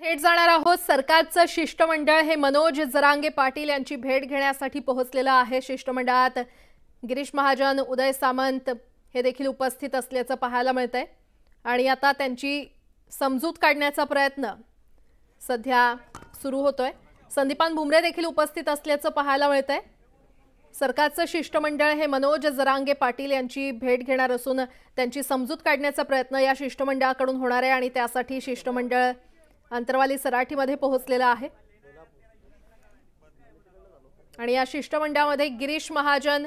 थेट जाणार आहोत। सरकारचं शिष्टमंडळ हे मनोज जरांगे पाटील यांची भेट घेण्यासाठी पोहोचलेलं आहे। शिष्टमंडळात गिरीश महाजन, उदय सामंत हे देखील उपस्थित असल्याचं पाहायला मिळतंय आणि आता त्यांची समजूत काढण्याचा प्रयत्न सध्या सुरू होतोय। संदीपान भुमरे देखील उपस्थित असल्याचं पाहायला मिळतंय। सरकारचं शिष्टमंडळ हे मनोज जरांगे पाटील यांची भेट घेणार असून त्यांची समजूत काढण्याचा प्रयत्न या शिष्टमंडळाकडून होणार आहे आणि त्यासाठी शिष्टमंडळ अंतरवाली सराटीमध्ये पोहोचलेला आहे आणि या शिष्टमंडळामध्ये गिरीश महाजन,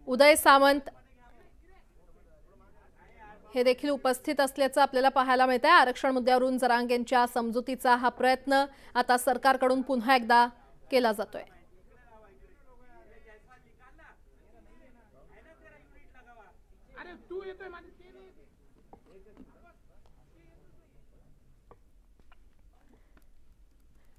उदय सामंत हे देखील उपस्थित असल्याचं आपल्याला पाहायला मिळतंय। आरक्षण मुद्द्यावरून जरांगेंच्या समजुतीचा हा प्रयत्न आता सरकारकडून पुन्हा एकदा केला जातोय।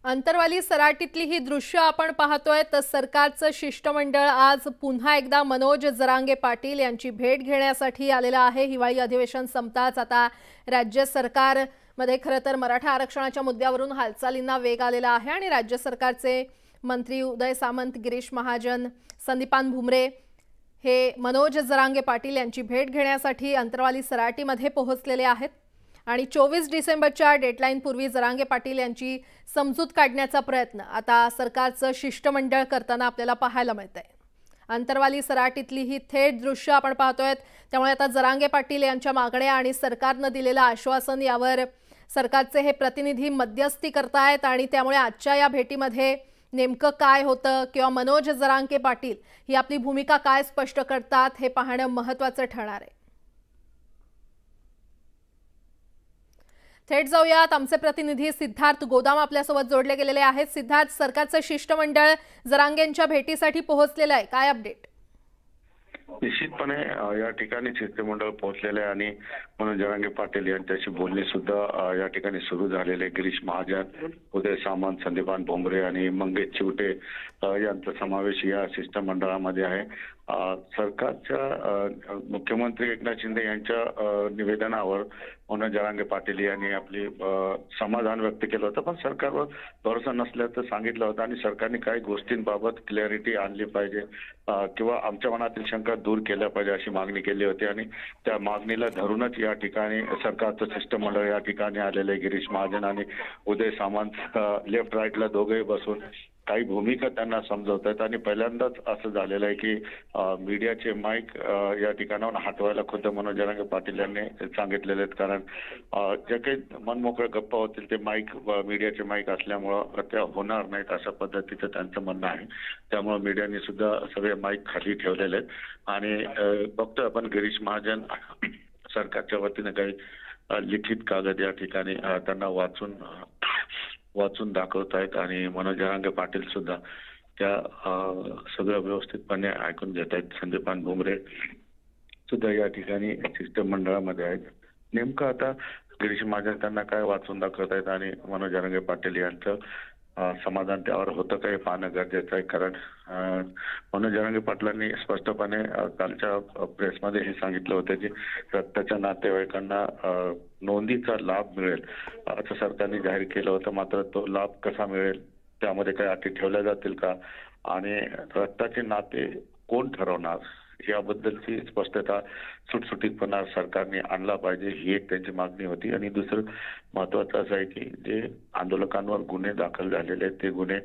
अंतरवाली सराटीतली ही दृश्य आपण पाहतोय। तर सरकारचं शिष्टमंडळ आज पुन्हा एकदा मनोज जरांगे पाटील यांची भेट घेण्यासाठी आलेलं आहे। हिवाळी अधिवेशन संपताच आता राज्य सरकारमध्ये खरं तर मराठा आरक्षणाच्या मुद्द्यावरून हालचालींना वेग आलेला आहे आणि राज्य सरकारचे मंत्री उदय सामंत, गिरीश महाजन, संदीपान भुमरे हे मनोज जरांगे पाटील यांची भेट घेण्यासाठी अंतरवाली सराटीमध्ये पोहोचलेले आहेत आणि 24 डिसेंबरच्या डेडलाईन पूर्वी जरांगे पाटील यांची समजूत काढण्याचा प्रयत्न आता सरकारचं शिष्टमंडळ करताना आपल्याला पाहायला मिळतंय। अंतरवाली सराटीतली ही थेट दृश्य आपण पाहतोय। त्यामुळे आता जरांगे पाटील यांच्या मागण्या आणि सरकारनं दिलेलं आश्वासन यावर सरकारचे हे प्रतिनिधी मध्यस्थी करतायत आणि त्यामुळे आजच्या या भेटीमध्ये नेमकं काय होतं किंवा मनोज जरांगे पाटील ही आपली भूमिका काय स्पष्ट करतात हे पाहणं महत्त्वाचं ठरणार आहे। थेट जाऊयात, आमचे प्रतिनिधी सिद्धार्थ गोदाम आपल्यासोबत जोडले गेलेले आहेत। सिद्धार्थ, सरकारचं शिष्टमंडळ जरांगेंच्या भेटीसाठी पोहोचलेलं आहे, काय अपडेट? निश्चितपणे या ठिकाणी शिष्टमंडळ पोहोचलेले आहे आणि मनोज जरांगे पाटील यांच्याशी बोलणी सुद्धा या ठिकाणी सुरू झालेले। गिरीश महाजन, उदय सामंत, संदीपान भुमरे आणि मंगेश चिवटे यांचा समावेश या शिष्टमंडळामध्ये आहे। सरकारच्या मुख्यमंत्री एकनाथ शिंदे यांच्या निवेदनावर मनोज जरांगे पाटील यांनी आपली समाधान व्यक्त केलं होतं, पण सरकारवर भरोसा नसल्याचं सांगितलं होतं आणि सरकारने काही गोष्टींबाबत क्लॅरिटी आणली पाहिजे किंवा आमच्या मनातील शंका दूर केल्या पाहिजे अशी मागणी केली होती आणि त्या मागणीला धरूनच या ठिकाणी सरकारचं शिष्टमंडळ या ठिकाणी आलेले। गिरीश महाजन आणि उदय सामंत लेफ्ट राईटला दोघेही बसून काही भूमिका त्यांना समजवत आहेत आणि पहिल्यांदाच असं झालेलं आहे की मीडियाचे माईक या ठिकाणाहून हटवायला खुद्द मनोज जरांगे पाटील यांनी सांगितलेले आहेत, कारण जे काही मनमोकळे गप्पा होतील ते माईक मीडियाचे माईक असल्यामुळं त्या होणार नाहीत अशा पद्धतीचं त्यांचं म्हणणं आहे। त्यामुळे मीडियाने सुद्धा सगळे माईक खाली ठेवलेले आहेत आणि बघतोय आपण गिरीश महाजन सरकारच्या वतीने काही लिखित कागद या ठिकाणी त्यांना वाचून दाखवत आहेत आणि मनोज जरांगे पाटील सुद्धा त्या सगळं व्यवस्थितपणे ऐकून घेत आहेत। संदीपान भुमरे सुद्धा या ठिकाणी शिष्टमंडळामध्ये आहेत। नेमकं आता गिरीश महाजन त्यांना काय वाचून दाखवत आहेत आणि मनोज जरांगे पाटील यांचं समाधान त्यावर होतं काय पाहणं गरजेचं आहे, कारण मनोज जरांगे पाटलांनी स्पष्टपणे कालच्या प्रेसमध्ये हे सांगितलं होतं की रक्ताच्या नातेवाईकांना नोंदीचा लाभ मिळेल असं सरकारने जाहीर केलं होतं, मात्र तो लाभ कसा मिळेल, त्यामध्ये काही अटी ठेवल्या जातील का आणि रक्ताचे नाते कोण ठरवणार याबद्दलची स्पष्टता सुटसुटीतपणा सरकारने आणला पाहिजे ही एक त्यांची मागणी होती। आणि दुसरं महत्वाचं असं आहे की जे आंदोलकांवर गुन्हे दाखल झालेले आहेत ते गुन्हे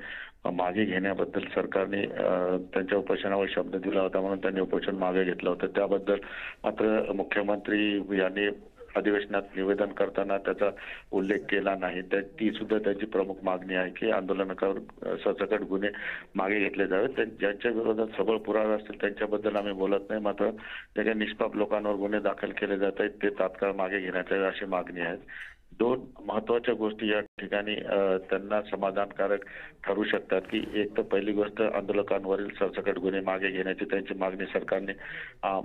मागे घेण्याबद्दल सरकारने त्यांच्या उपोषणावर शब्द दिला होता, म्हणून त्यांनी उपोषण मागे घेतलं होतं। त्याबद्दल मात्र मुख्यमंत्री यांनी अधिवेशनात निवेदन करताना त्याचा उल्लेख केला नाही। ती सुद्धा त्यांची प्रमुख मागणी आहे की आंदोलकांवर सरसकट गुन्हे मागे घेतले जावेत। ज्यांच्या विरोधात सबळ पुरावे असतील त्यांच्याबद्दल आम्ही बोलत नाही, मात्र जे काही निष्पाप लोकांवर गुन्हे दाखल केले जात आहेत ते तात्काळ मागे घेण्यात यावे अशी मागणी आहे। दोन महत्वाच्या गोष्टी या ठिकाणी त्यांना समाधानकारक ठरू शकतात की एक तर पहिली गोष्ट आंदोलकांवरील सरसकट गुन्हे मागे घेण्याची त्यांची मागणी सरकारने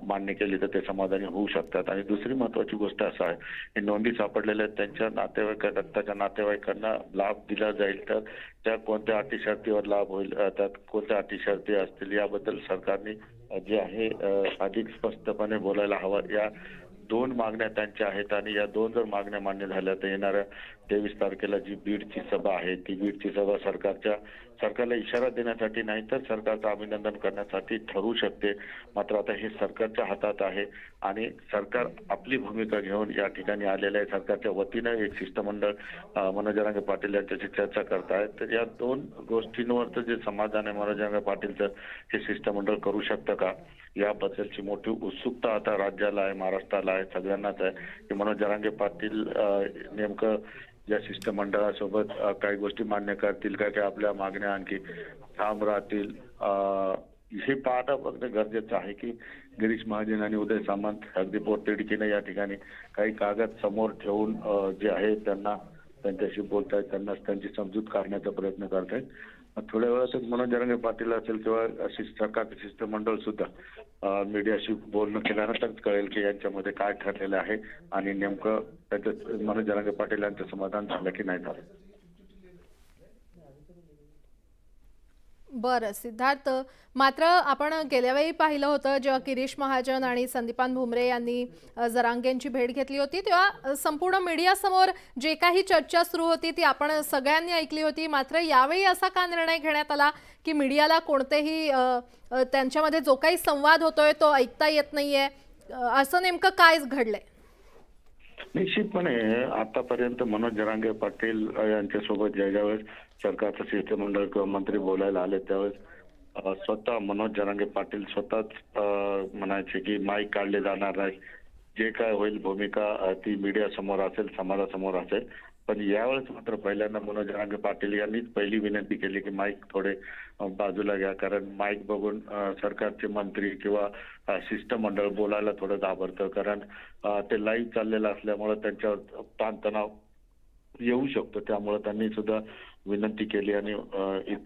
मान्य केली तर ते समाधानी होऊ शकतात आणि दुसरी महत्वाची गोष्ट असं आहे की नोंदी सापडलेल्या त्यांच्या रक्ताच्या नातेवाईकांना लाभ दिला जाईल तर त्या कोणत्या अटी शर्तीवर लाभ होईल, त्यात कोणत्या अटी शर्ती असतील याबद्दल सरकारने जे आहे अधिक स्पष्टपणे बोलायला हवं। या 2 मागण्या त्यांच्या आहेत आणि या 2 जर मागण्या मान्य झाल्या तर येणाऱ्या 23 तारखेला जी बीडची सभा आहे ती बीडची सभा सरकारला इशारा देण्यासाठी नाही तर सरकारचं अभिनंदन करण्यासाठी ठरू शकते. मात्र आता हे सरकारच्या हातात आहे आणि सरकार आपली भूमिका घेऊन या ठिकाणी आलेलं आहे. सरकारच्या वतीनं एक शिष्टमंडळ मनोज जरांगे पाटील यांच्याशी चर्चा करतायत. तर या 2 गोष्टींवरचं जे समाधान आहे मनोज जरांगे पाटीलचं हे शिष्टमंडळ करू शकतं का याबद्दलची मोठी उत्सुकता आता राज्याला आहे, महाराष्ट्राला आहे, सगळ्यांनाच आहे की मनोज जरांगे पाटील नेमकं या शिष्टमंडळासोबत काही गोष्टी मान्य करतील का, की आपल्या मागण्या आणखी ठाम राहतील. हे पाहणं फक्त गरजेचं आहे की गिरीश महाजन आणि उदय सामंत अगदी पोटतिडकीने या ठिकाणी काही कागद समोर ठेवून जे आहे त्यांच्याशी बोलतायत, त्यांची समजूत काढण्याचा प्रयत्न करतायत. थोड्या वेळातच मनोज जरांगे पाटील असेल किंवा सरकारचं शिष्टमंडळ सुद्धा मीडियाशी बोलणं केल्यानंतरच कळेल की यांच्यामध्ये काय ठरलेलं आहे आणि नेमकं त्याचं मनोज जरांगे पाटील यांचं समाधान झालं की नाही झालं. बरं सिद्धार्थ, मात्र आपण गेल्या वेळी पाहिलं होतं जेव्हा गिरीश महाजन आणि संदीपान भुमरे यांनी जरांगेंची भेट घेतली होती तेव्हा संपूर्ण मीडियासमोर जे काही चर्चा सुरू होती ती आपण सगळ्यांनी ऐकली होती. मात्र यावेळी असा का निर्णय घेण्यात आला की मीडियाला कोणतेही त्यांच्यामध्ये जो काही संवाद होतोय तो ऐकता येत नाहीये, असं नेमकं काय घडलंय? निश्चितपणे आतापर्यंत मनोज जरांगे पाटील यांच्यासोबत ज्यावेळेस सरकारचं शिष्टमंडळ किंवा मंत्री बोलायला आले त्यावेळेस स्वतः मनोज जरांगे पाटील स्वतःच म्हणायचे की माईक काढले जाणार नाही, जे काय होईल भूमिका ती मीडिया समोर असेल, समाजासमोर असेल. पण यावेळेस मात्र पहिल्यांदा मनोज जरांगे पाटील यांनीच पहिली विनंती केली की माईक थोडे बाजूला घ्या, कारण माईक बघून सरकारचे मंत्री किंवा शिष्टमंडळ बोलायला थोडं घाबरतं, कारण ते लाईव्ह चाललेलं असल्यामुळे त्यांच्यावर ताणतणाव येऊ शकतो. त्यामुळे त्यांनी सुद्धा विनंती केली आणि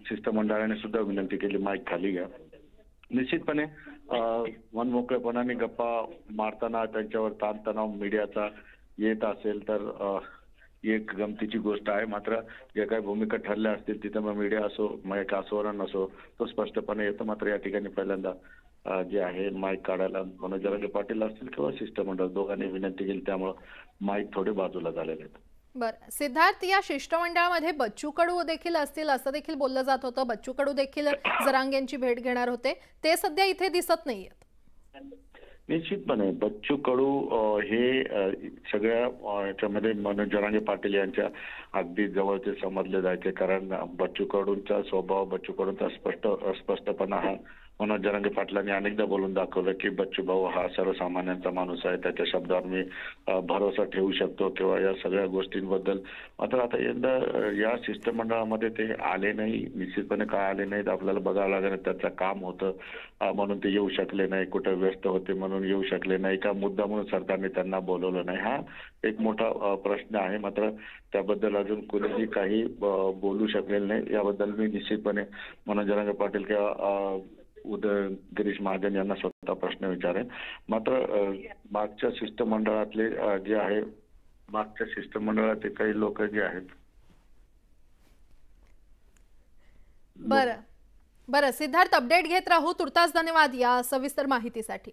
शिष्टमंडळाने सुद्धा विनंती केली माईक खाली घ्या. निश्चितपणे मनमोकळेपणाने गप्पा मारताना त्यांच्यावर ताणतणाव मीडियाचा येत असेल तर एक गमतीची गोष्ट आहे. मात्र जे काही भूमिका ठरल्या असतील तिथं मग मीडिया असो माईक असो नसो तो स्पष्टपणे येतो. मात्र या ठिकाणी पहिल्यांदा जे आहे माईक काढायला मनोज जरांगे पाटील असतील किंवा शिष्टमंडळ दोघांनी विनंती केली, त्यामुळे माईक थोडे बाजूला झालेले आहेत. बरं सिद्धार्थ, या शिष्टमंडळामध्ये बच्चू कडू देखील असतील असं देखील बोललं जात होतं. बच्चू कडू देखील जरांगेंची भेट घेणार होते, ते सध्या इथे दिसत नाहीयेत. निश्चितपणे बच्चू कडू हे सगळ्या याच्यामध्ये मनोज जरांगे पाटील यांच्या अगदी जवळचे समजले जायचे, कारण बच्चू कडूंचा स्वभाव, बच्चू कडूंचा स्पष्टपणा हा मनोज जरांगे पाटलांनी अनेकदा बोलून दाखवलं की बच्चू भाऊ हा सर्वसामान्यांचा माणूस आहे, त्याच्या शब्दावर मी भरोसा ठेवू शकतो किंवा या सगळ्या गोष्टींबद्दल. मात्र आता यंदा या शिष्टमंडळामध्ये ते आले नाही. निश्चितपणे काय आले नाहीत आपल्याला बघावं लागेल. त्याचं काम होतं म्हणून ते येऊ शकले नाही, कुठे व्यस्त होते म्हणून येऊ शकले नाही, का मुद्दा म्हणून सरकारने त्यांना बोलवलं नाही, हा एक मोठा प्रश्न आहे. मात्र त्याबद्दल अजून कोणीही काही बोलू शकलेलं नाही. याबद्दल मी निश्चितपणे मनोज जरांगे पाटील किंवा गिरीश महाजन यांना स्वतः प्रश्न विचारेन. मात्र मागच्या शिष्टमंडळातले जे आहे, मागच्या शिष्टमंडळाचे काही लोक जे आहेत. बरं सिद्धार्थ, अपडेट घेत राहू. तुर्तास धन्यवाद या सविस्तर माहितीसाठी.